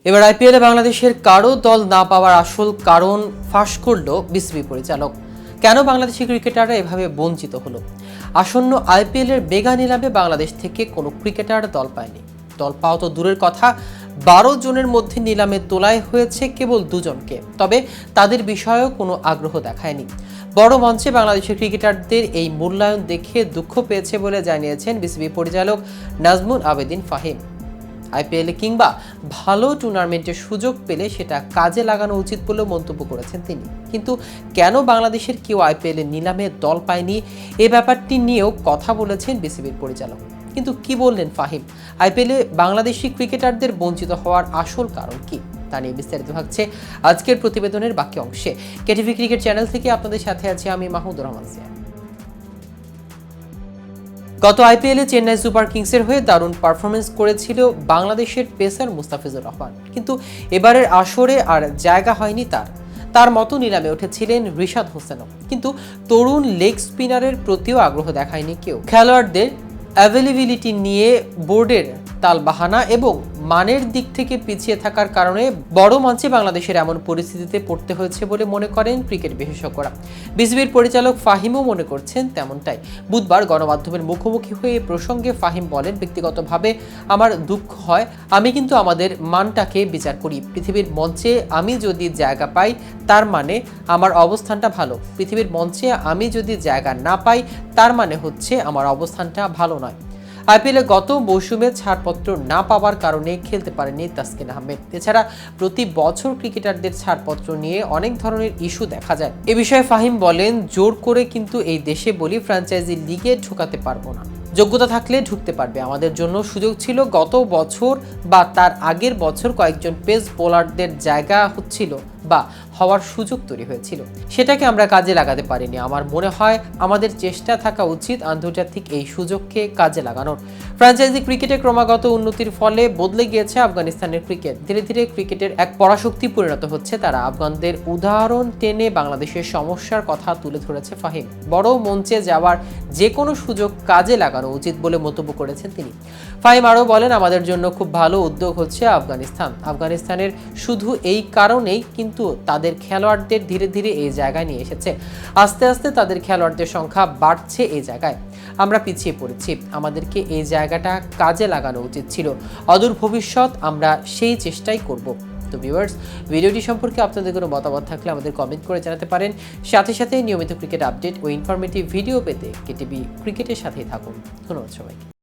এবার আইপিএলে বাংলাদেশের কারো দল না পাওয়ার আসল কারণ ফাঁস করল বিসিবি পরিচালক। কেন বাংলাদেশি ক্রিকেটাররা এভাবে বঞ্চিত হলো? আসন্ন আইপিএলের মেগা নিলামে বাংলাদেশ থেকে কোনো ক্রিকেটার দল পায়নি। দল পাওয়া তো দূরের কথা, 12 জনের মধ্যে নিলামে তোলায় হয়েছে কেবল 2 জনকে। তবে তাদের বিষয়েও কোনো আগ্রহ দেখায়নি। বড় মঞ্চে বাংলাদেশের ক্রিকেটারদের এই মূল্যায়ন দেখে দুঃখ পেয়েছে বলে জানিয়েছেন বিসিবি পরিচালক নাজমুল আবেদিন ফাহিম। আইপিএলে কিংবা ভালো টুর্নামেন্টের সুযোগ পেলে সেটা কাজে লাগানো উচিত বলে মন্তব্য করেছেন তিনি। কিন্তু কেন বাংলাদেশের কেউ আইপিএলে নিলামে দল পায়নি, এ ব্যাপারটি নিয়েও কথা বলেছেন বিসিবির পরিচালক। কিন্তু কি বললেন ফাহিম? আইপিএলে বাংলাদেশি ক্রিকেটারদের বঞ্চিত হওয়ার আসল কারণ কি, তা নিয়ে বিস্তারিত থাকছে আজকের প্রতিবেদনের বাকি অংশে। কেটিভি ক্রিকেট চ্যানেল থেকে আপনাদের সাথে আছি আমি মাহমুদুর রহমান সিয়া। গত আইপিএলে চেন্নাই সুপার কিংসের হয়ে দারুণ পারফরমেন্স করেছিল বাংলাদেশের পেসার মুস্তাফিজুর রহমান, কিন্তু এবারের আসরে আর জায়গা হয়নি তার মতো নিলামে উঠেছিলেন রিশাদ হোসেনও। কিন্তু তরুণ লেগ স্পিনারের প্রতিও আগ্রহ দেখায়নি কেউ। খেলোয়াড়দের অ্যাভেলেবিলিটি নিয়ে বোর্ডের তালবাহানা এবং মানের দিক থেকে পিছিয়ে থাকার কারণে বড় মঞ্চে বাংলাদেশের এমন পরিস্থিতিতে পড়তে হয়েছে বলে মনে করেন ক্রিকেট বিশেষজ্ঞরা। বিসিবির পরিচালক ফাহিমও মনে করছেন তেমনটাই। বুধবার গণমাধ্যমের মুখোমুখি হয়ে এ প্রসঙ্গে ফাহিম বলেন, ব্যক্তিগতভাবে আমার দুঃখ হয়, আমি কিন্তু আমাদের মানটাকে বিচার করি। পৃথিবীর মঞ্চে আমি যদি জায়গা পাই তার মানে আমার অবস্থানটা ভালো, পৃথিবীর মঞ্চে আমি যদি জায়গা না পাই তার মানে হচ্ছে আমার অবস্থানটা ভালো নয়। আইপিএলে গত মৌসুমে ছাড়পত্র না পাওয়ার কারণে খেলতে পারেনি তাসকিন আহমেদ। এছাড়া প্রতি বছর ক্রিকেটারদের ছাড়পত্র নিয়ে অনেক ধরনের ইস্যু দেখা যায়। এ বিষয়ে ফাহিম বলেন, জোর করে কিন্তু এই দেশে বলি ফ্র্যাঞ্চাইজি লিগে ঢোকাতে পারবো না। যোগ্যতা থাকলে ঢুকতে পারবে। আমাদের জন্য সুযোগ ছিল গত বছর বা তার আগের বছর কয়েকজন পেস বোলারদের জায়গা হচ্ছিল বা হওয়ার সুযোগ তৈরি হয়েছিল, সেটাকে আমরা কাজে লাগাতে পারিনি। আমার মনে হয় আমাদের চেষ্টা থাকা উচিত আন্তর্জাতিক এই সুযোগকে কাজে লাগানোর। ফ্র্যাঞ্চাইজি ক্রিকেটে ক্রমাগত উন্নতির ফলে বদলে গিয়েছে আফগানিস্তানের ক্রিকেট। ধীরে ধীরে ক্রিকেটের এক পরাশক্তি পরিণত হচ্ছে তারা। আফগানদের উদাহরণ টেনে বাংলাদেশের সমস্যার কথা তুলে ধরেছে ফাহিম। বড় মঞ্চে যাওয়ার যে কোনো সুযোগ কাজে লাগানো উচিত বলে মন্তব্য করেছেন তিনি। ফাহিম আরও বলেন, আমাদের জন্য খুব ভালো উদ্যোগ হচ্ছে আফগানিস্তানের শুধু এই কারণেই কিন্তু তাদের খেলোয়াড়দের ধীরে ধীরে এই জায়গায় নিয়ে এসেছে। আস্তে আস্তে তাদের খেলোয়াড়দের সংখ্যা বাড়ছে এই জায়গায়। আমরা পিছিয়ে পড়েছি, আমাদেরকে এই জায়গাটা কাজে লাগানো উচিত ছিল। অদূর ভবিষ্যৎ আমরা সেই চেষ্টাই করব। তো ভিউয়ার্স, ভিডিওটি সম্পর্কে আপনাদের কোনো মতামত থাকলে আমাদের কমেন্ট করে জানাতে পারেন। সাথে সাথে নিয়মিত ক্রিকেট আপডেট ও ইনফরমেটিভ ভিডিও পেতে কেটিভি ক্রিকেটের সাথেই থাকুন। ধন্যবাদ সবাইকে।